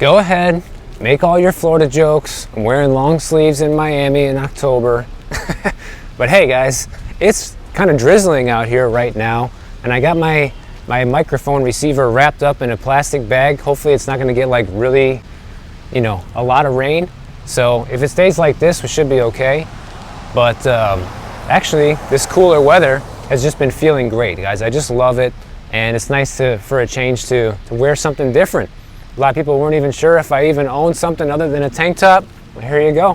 Go ahead, make all your Florida jokes. I'm wearing long sleeves in Miami in October. But hey guys, it's kind of drizzling out here right now, and I got my microphone receiver wrapped up in a plastic bag. Hopefully it's not going to get like really, a lot of rain. So if it stays like this, we should be okay. But actually, this cooler weather has just been feeling great, guys. I just love it, and it's nice for a change to wear something different. A lot of people weren't even sure if I even owned something other than a tank top. Well, here you go.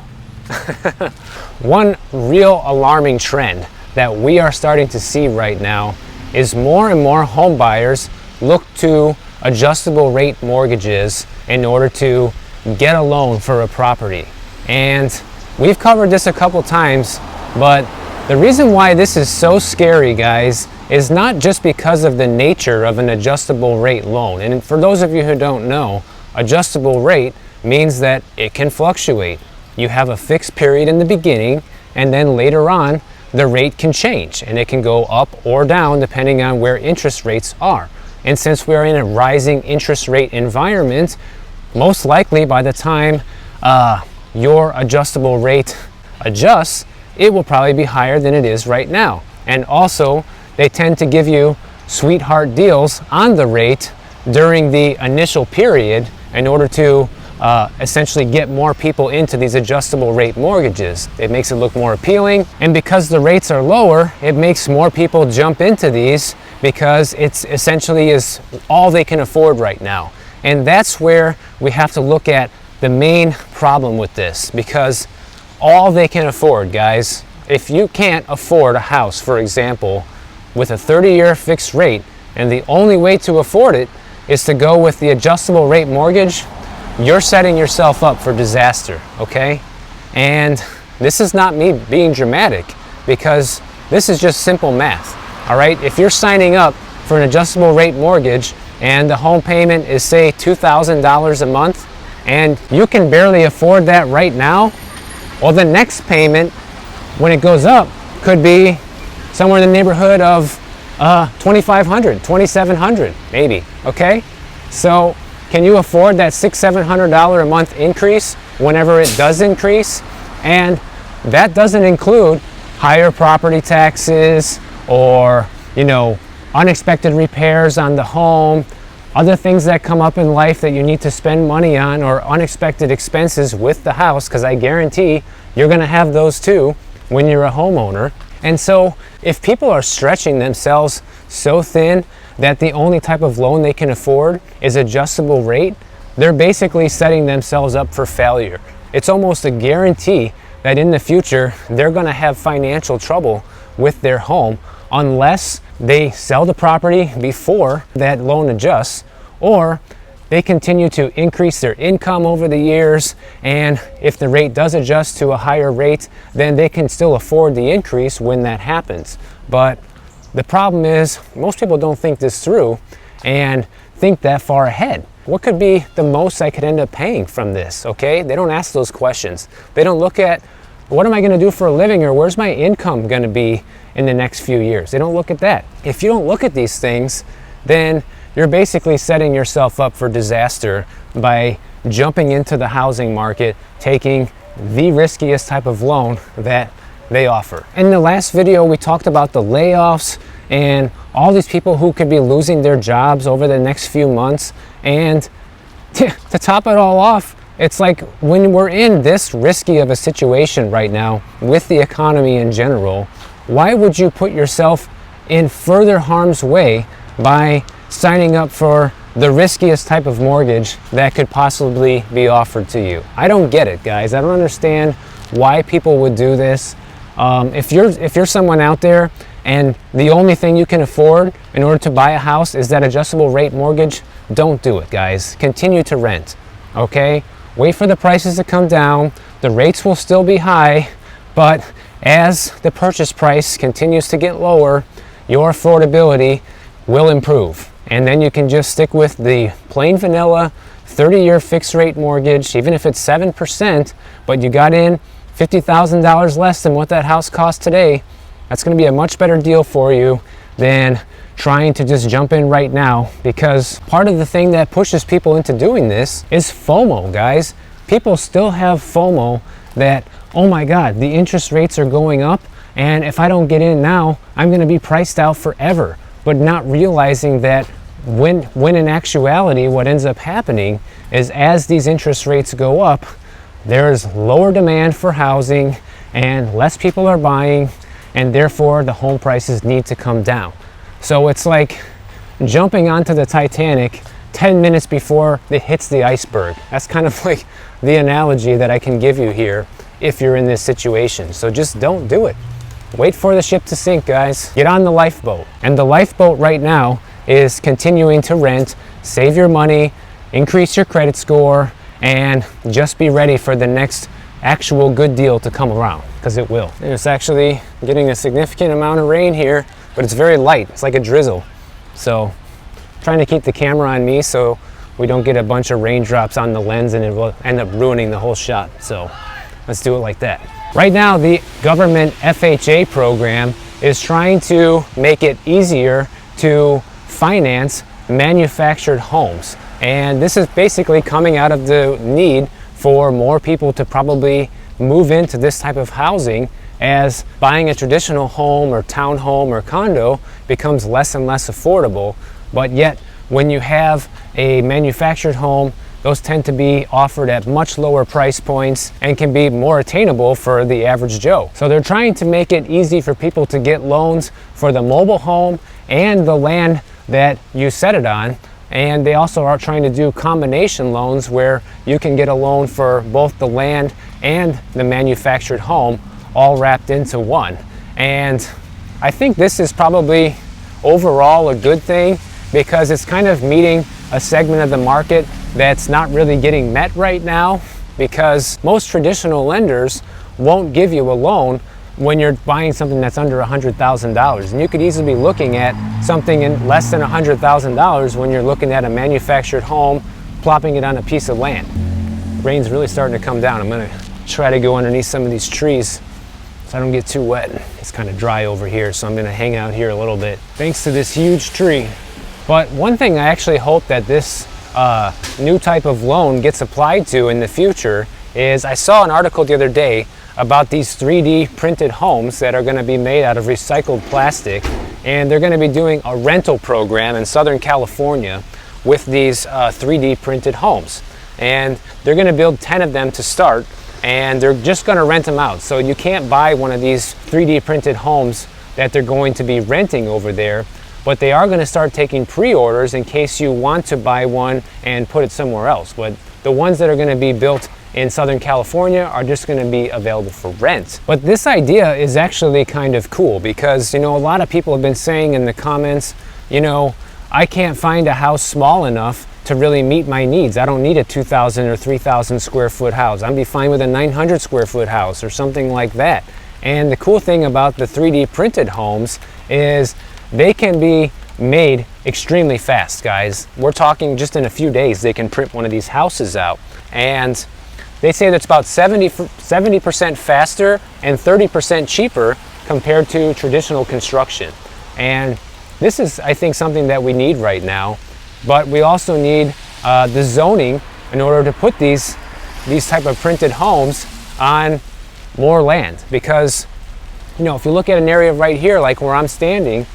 One real alarming trend that we are starting to see right now is more and more home buyers look to adjustable rate mortgages in order to get a loan for a property. And we've covered this a couple times, but the reason why this is so scary, guys, is not just because of the nature of an adjustable rate loan. And for those of you who don't know, adjustable rate means that it can fluctuate. You have a fixed period in the beginning, and then later on, the rate can change, and it can go up or down depending on where interest rates are. And since we're in a rising interest rate environment, most likely by the time your adjustable rate adjusts, it will probably be higher than it is right now. And also, they tend to give you sweetheart deals on the rate during the initial period in order to essentially get more people into these adjustable rate mortgages. It makes it look more appealing, and because the rates are lower, it makes more people jump into these because it's essentially is all they can afford right now. And that's where we have to look at the main problem with this, because all they can afford, guys, if you can't afford a house, for example, with a 30-year fixed rate, and the only way to afford it is to go with the adjustable rate mortgage, you're setting yourself up for disaster, okay? And this is not me being dramatic, because this is just simple math, all right? If you're signing up for an adjustable rate mortgage and the home payment is, say, $2,000 a month, and you can barely afford that right now, well, the next payment, when it goes up, could be somewhere in the neighborhood of $2,500, $2,700 maybe, okay? So can you afford that $600-700 a month increase whenever it does increase? And that doesn't include higher property taxes or, unexpected repairs on the home, other things that come up in life that you need to spend money on, or unexpected expenses with the house, because I guarantee you're going to have those too when you're a homeowner. And so if people are stretching themselves so thin that the only type of loan they can afford is adjustable rate, they're basically setting themselves up for failure. It's almost a guarantee that in the future they're going to have financial trouble with their home unless they sell the property before that loan adjusts, or they continue to increase their income over the years, and if the rate does adjust to a higher rate, then they can still afford the increase when that happens. But the problem is, most people don't think this through and think that far ahead. What could be the most I could end up paying from this, okay? They don't ask those questions. They don't look at, what am I gonna do for a living, or where's my income gonna be in the next few years? They don't look at that. If you don't look at these things, then you're basically setting yourself up for disaster by jumping into the housing market, taking the riskiest type of loan that they offer. In the last video, we talked about the layoffs and all these people who could be losing their jobs over the next few months. And to top it all off, it's like when we're in this risky of a situation right now with the economy in general, why would you put yourself in further harm's way by signing up for the riskiest type of mortgage that could possibly be offered to you? I don't get it, guys. I don't understand why people would do this. If you're someone out there and the only thing you can afford in order to buy a house is that adjustable rate mortgage, don't do it, guys. Continue to rent, okay? Wait for the prices to come down. The rates will still be high, but as the purchase price continues to get lower, your affordability will improve. And then you can just stick with the plain vanilla 30-year fixed rate mortgage, even if it's 7%, but you got in $50,000 less than what that house costs today. That's going to be a much better deal for you than trying to just jump in right now, because part of the thing that pushes people into doing this is FOMO, guys. People still have FOMO that, oh my God, the interest rates are going up, and if I don't get in now, I'm going to be priced out forever. But not realizing that when in actuality, what ends up happening is as these interest rates go up, there's lower demand for housing and less people are buying, and therefore the home prices need to come down. So it's like jumping onto the Titanic 10 minutes before it hits the iceberg. That's kind of like the analogy that I can give you here if you're in this situation. So just don't do it. Wait for the ship to sink, guys. Get on the lifeboat. And the lifeboat right now is continuing to rent, save your money, increase your credit score, and just be ready for the next actual good deal to come around, because it will. And it's actually getting a significant amount of rain here, but it's very light. It's like a drizzle. So trying to keep the camera on me so we don't get a bunch of raindrops on the lens and it will end up ruining the whole shot. So let's do it like that. Right now, the government FHA program is trying to make it easier to finance manufactured homes. And this is basically coming out of the need for more people to probably move into this type of housing, as buying a traditional home or townhome or condo becomes less and less affordable. But yet, when you have a manufactured home, those tend to be offered at much lower price points and can be more attainable for the average Joe. So they're trying to make it easy for people to get loans for the mobile home and the land that you set it on. And they also are trying to do combination loans where you can get a loan for both the land and the manufactured home all wrapped into one. And I think this is probably overall a good thing, because it's kind of meeting a segment of the market that's not really getting met right now, because most traditional lenders won't give you a loan when you're buying something that's under $100,000. And you could easily be looking at something in less than $100,000 when you're looking at a manufactured home, plopping it on a piece of land. Rain's really starting to come down. I'm gonna try to go underneath some of these trees so I don't get too wet. It's kind of dry over here, so I'm gonna hang out here a little bit thanks to this huge tree. But one thing I actually hope that this new type of loan gets applied to in the future is, I saw an article the other day about these 3D printed homes that are going to be made out of recycled plastic, and they're going to be doing a rental program in Southern California with these 3D printed homes. And they're going to build 10 of them to start, and they're just going to rent them out. So you can't buy one of these 3D printed homes that they're going to be renting over there, but they are going to start taking pre-orders in case you want to buy one and put it somewhere else. But the ones that are going to be built in Southern California are just going to be available for rent. But this idea is actually kind of cool, because, you know, a lot of people have been saying in the comments, you know, I can't find a house small enough to really meet my needs. I don't need a 2,000 or 3,000 square foot house. I'd be fine with a 900 square foot house or something like that. And the cool thing about the 3D printed homes is they can be made extremely fast, guys. We're talking just in a few days they can print one of these houses out. And they say that's about 70% faster and 30% cheaper compared to traditional construction. And this is, I think, something that we need right now. But we also need the zoning in order to put these type of printed homes on more land. Because, you know, if you look at an area right here, like where I'm standing,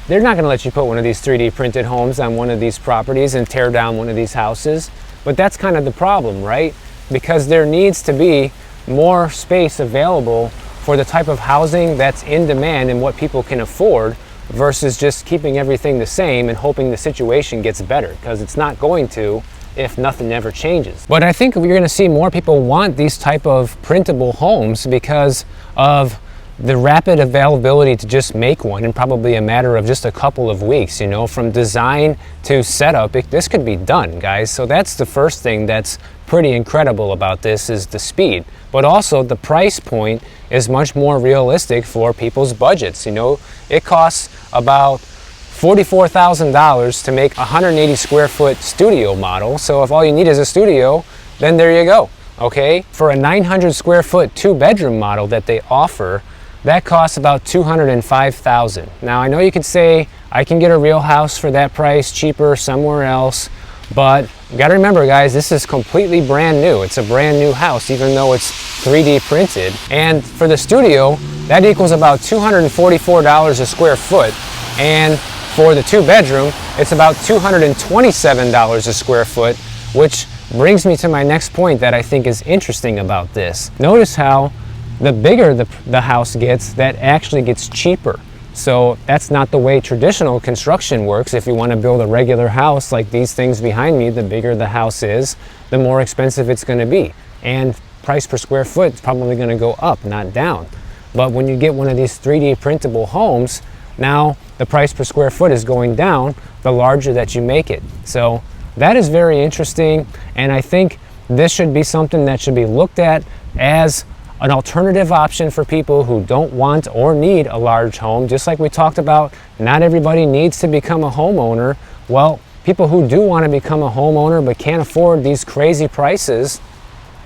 they're not going to let you put one of these 3D printed homes on one of these properties and tear down one of these houses. But that's kind of the problem, right? Because there needs to be more space available for the type of housing that's in demand and what people can afford, versus just keeping everything the same and hoping the situation gets better, because it's not going to if nothing ever changes. But I think we're going to see more people want these type of printable homes because of the rapid availability to just make one in probably a matter of just a couple of weeks. You know, from design to setup, this could be done, guys. So that's the first thing that's pretty incredible about this, is the speed. But also the price point is much more realistic for people's budgets. You know, it costs about $44,000 to make a 180 square foot studio model. So if all you need is a studio, then there you go. Okay, for a 900 square foot 2-bedroom model that they offer, that costs about $205,000. Now I know you could say, I can get a real house for that price cheaper somewhere else. But you got to remember, guys, this is completely brand new. It's a brand new house, even though it's 3D printed. And for the studio, that equals about $244 a square foot. And for the 2-bedroom, it's about $227 a square foot, which brings me to my next point that I think is interesting about this. Notice how the bigger the house gets, that actually gets cheaper. So that's not the way traditional construction works. If you want to build a regular house like these things behind me, the bigger the house is, the more expensive it's going to be. And price per square foot is probably going to go up, not down. But when you get one of these 3D printable homes, now the price per square foot is going down the larger that you make it. So that is very interesting, and I think this should be something that should be looked at as an alternative option for people who don't want or need a large home. Just like we talked about, not everybody needs to become a homeowner. Well, people who do want to become a homeowner but can't afford these crazy prices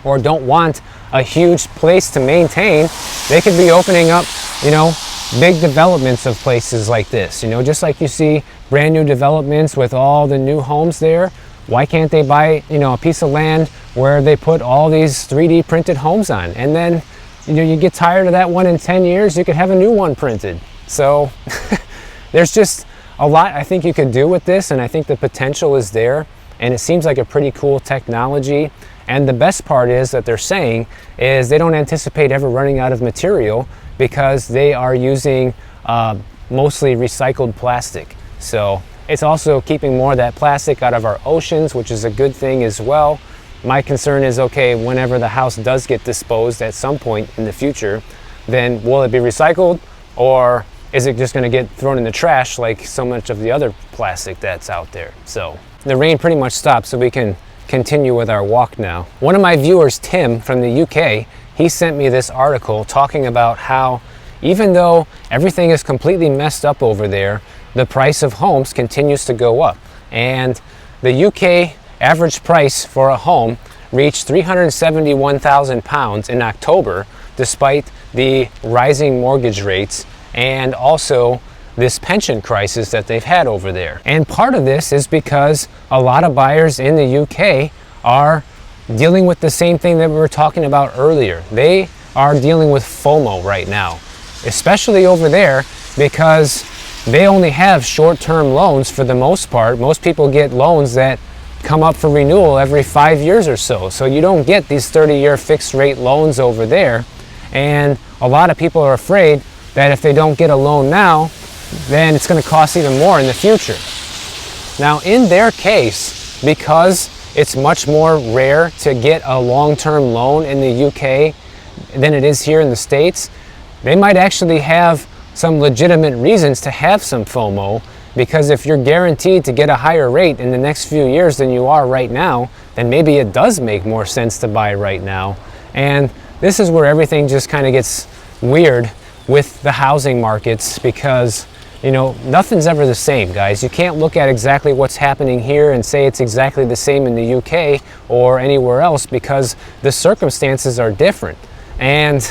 or don't want a huge place to maintain, they could be opening up, big developments of places like this. Just like you see brand new developments with all the new homes there. Why can't they buy, a piece of land where they put all these 3D printed homes on? And then, you get tired of that one in 10 years, you could have a new one printed. So there's just a lot I think you could do with this, and I think the potential is there, and it seems like a pretty cool technology. And the best part is that they're saying is they don't anticipate ever running out of material because they are using mostly recycled plastic. So it's also keeping more of that plastic out of our oceans, which is a good thing as well. My concern is, okay, whenever the house does get disposed at some point in the future, then will it be recycled, or is it just going to get thrown in the trash like so much of the other plastic that's out there? So the rain pretty much stopped, so we can continue with our walk now. One of my viewers, Tim from the UK, he sent me this article talking about how even though everything is completely messed up over there, the price of homes continues to go up. And the UK average price for a home reached £371,000 in October, despite the rising mortgage rates and also this pension crisis that they've had over there. And part of this is because a lot of buyers in the UK are dealing with the same thing that we were talking about earlier. They are dealing with FOMO right now, especially over there, because they only have short-term loans for the most part. Most people get loans that come up for renewal every 5 years or so. So you don't get these 30-year fixed rate loans over there. And a lot of people are afraid that if they don't get a loan now, then it's going to cost even more in the future. Now, in their case, because it's much more rare to get a long-term loan in the UK than it is here in the States, they might actually have some legitimate reasons to have some FOMO, because if you're guaranteed to get a higher rate in the next few years than you are right now, then maybe it does make more sense to buy right now. And this is where everything just kind of gets weird with the housing markets, because nothing's ever the same, guys. You can't look at exactly what's happening here and say it's exactly the same in the UK or anywhere else, because the circumstances are different. And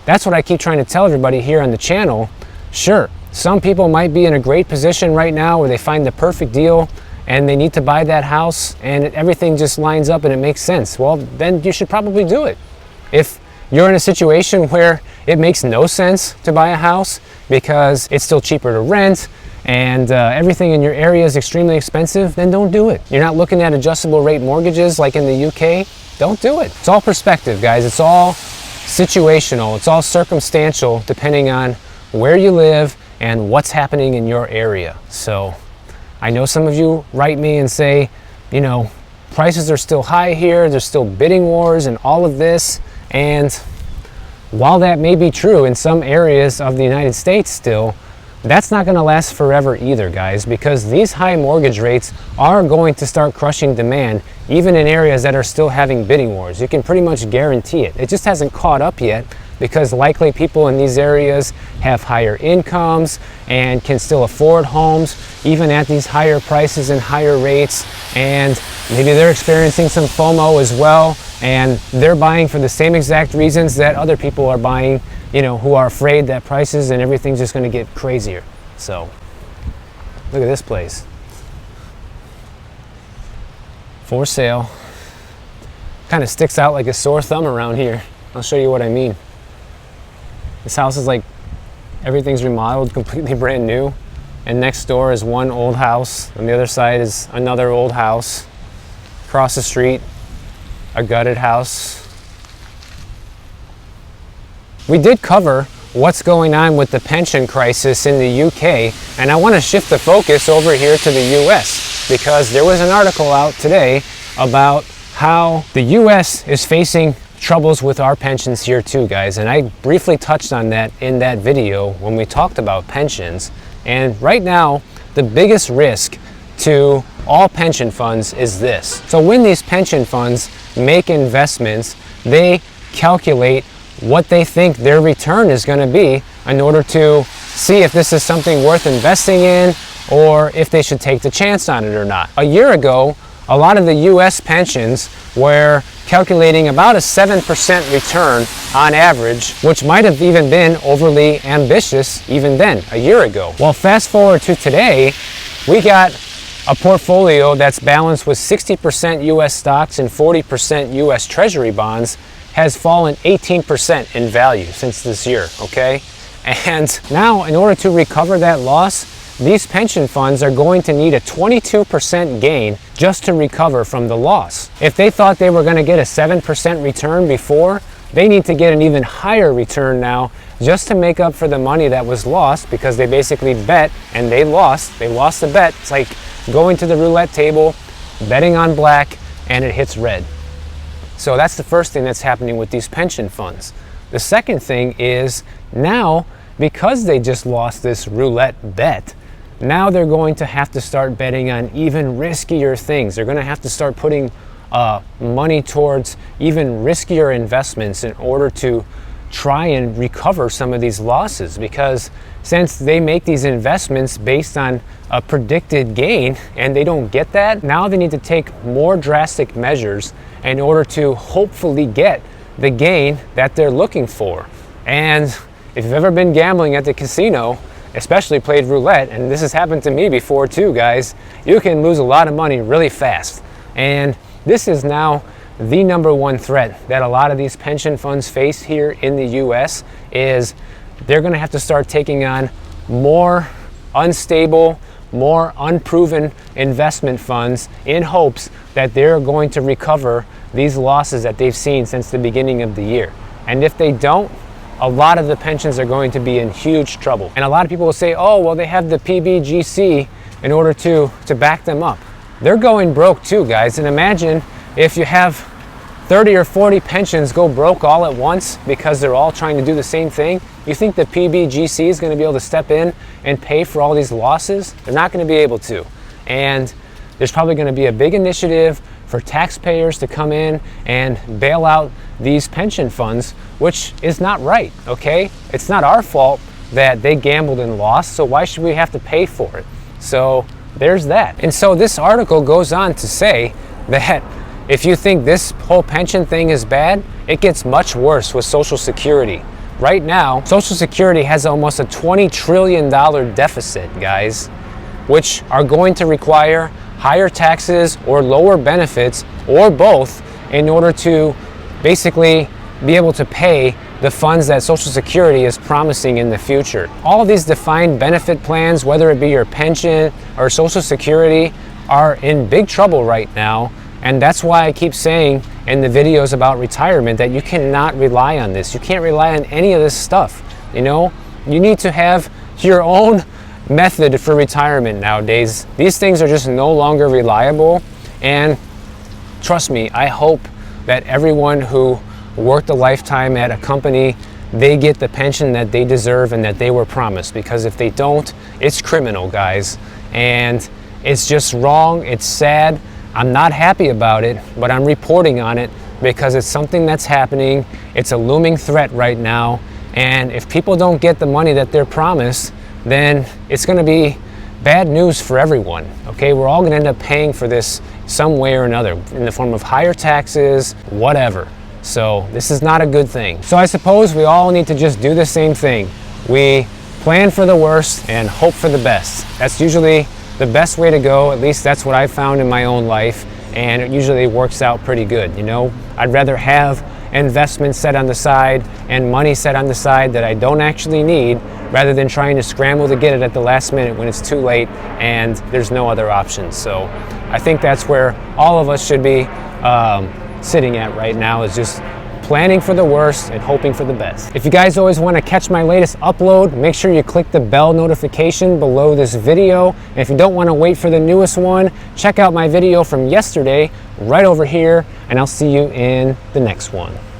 that's what I keep trying to tell everybody here on the channel. Sure, some people might be in a great position right now where they find the perfect deal and they need to buy that house and everything just lines up and it makes sense. Well, then you should probably do it. If you're in a situation where it makes no sense to buy a house because it's still cheaper to rent and everything in your area is extremely expensive, then don't do it. You're not looking at adjustable rate mortgages like in the UK, don't do it. It's all perspective, guys. It's all situational. It's all circumstantial depending on where you live and what's happening in your area. So I know some of you write me and say, prices are still high here, there's still bidding wars and all of this. And while that may be true in some areas of the United States still, that's not going to last forever either, guys, because these high mortgage rates are going to start crushing demand even in areas that are still having bidding wars. You can pretty much guarantee it. It just hasn't caught up yet, because likely people in these areas have higher incomes and can still afford homes even at these higher prices and higher rates, and maybe they're experiencing some FOMO as well, and they're buying for the same exact reasons that other people are buying, who are afraid that prices and everything's just going to get crazier. So Look at this place. For sale. Kind of sticks out like a sore thumb around here. I'll show you what I mean. This house is like, everything's remodeled, completely brand new. And next door is one old house. On the other side is another old house. Across the street, a gutted house. We did cover what's going on with the pension crisis in the UK, and I want to shift the focus over here to the US, because there was an article out today about how the US is facing troubles with our pensions here too, guys. And I briefly touched on that in that video when we talked about pensions. And right now, the biggest risk to all pension funds is this. So when these pension funds make investments, they calculate what they think their return is going to be in order to see if this is something worth investing in or if they should take the chance on it or not. A year ago, a lot of the US pensions were calculating about a 7% return on average, which might have even been overly ambitious even then, a year ago. Well, fast forward to today, we got a portfolio that's balanced with 60% US stocks and 40% US Treasury bonds, has fallen 18% in value since this year, okay? And now, in order to recover that loss, these pension funds are going to need a 22% gain just to recover from the loss. If they thought they were going to get a 7% return before, they need to get an even higher return now just to make up for the money that was lost, because they basically bet and they lost. They lost the bet. It's like going to the roulette table, betting on black, and it hits red. So that's the first thing that's happening with these pension funds. The second thing is now, because they just lost this roulette bet, now they're going to have to start betting on even riskier things. They're going to have to start putting money towards even riskier investments in order to try and recover some of these losses, because since they make these investments based on a predicted gain and they don't get that, now they need to take more drastic measures in order to hopefully get the gain that they're looking for. And if you've ever been gambling at the casino, especially played roulette, and this has happened to me before too, guys, you can lose a lot of money really fast. And this is now the number one threat that a lot of these pension funds face here in the US, is they're going to have to start taking on more unstable, more unproven investment funds in hopes that they're going to recover these losses that they've seen since the beginning of the year. And if they don't, a lot of the pensions are going to be in huge trouble. And a lot of people will say, oh, well, they have the PBGC in order to back them up. They're going broke too, guys. And imagine if you have 30 or 40 pensions go broke all at once because they're all trying to do the same thing. You think the PBGC is going to be able to step in and pay for all these losses? They're not going to be able to. And there's probably going to be a big initiative for taxpayers to come in and bail out these pension funds, which is not right, okay? It's not our fault that they gambled and lost, so why should we have to pay for it? So there's that. And so this article goes on to say that if you think this whole pension thing is bad, it gets much worse with Social Security. Right now, Social Security has almost a $20 trillion deficit, guys, which are going to require higher taxes or lower benefits or both in order to basically be able to pay the funds that Social Security is promising in the future. All of these defined benefit plans, whether it be your pension or Social Security, are in big trouble right now. And that's why I keep saying in the videos about retirement that you cannot rely on this. You can't rely on any of this stuff. You know, you need to have your own method for retirement nowadays. These things are just no longer reliable. And trust me, I hope that everyone who worked a lifetime at a company, they get the pension that they deserve and that they were promised. Because if they don't, it's criminal, guys. And it's just wrong. It's sad. I'm not happy about it, but I'm reporting on it because it's something that's happening. It's a looming threat right now. And if people don't get the money that they're promised, then it's going to be bad news for everyone. Okay, we're all going to end up paying for this some way or another in the form of higher taxes, whatever. So this is not a good thing. So I suppose we all need to just do the same thing. We plan for the worst and hope for the best. That's usually the best way to go. At least that's what I've found in my own life, and it usually works out pretty good. You know, I'd rather have investments set on the side and money set on the side that I don't actually need, rather than trying to scramble to get it at the last minute when it's too late and there's no other options. So I think that's where all of us should be sitting at right now, is just planning for the worst and hoping for the best. If you guys always want to catch my latest upload, make sure you click the bell notification below this video. And if you don't want to wait for the newest one, check out my video from yesterday right over here, and I'll see you in the next one.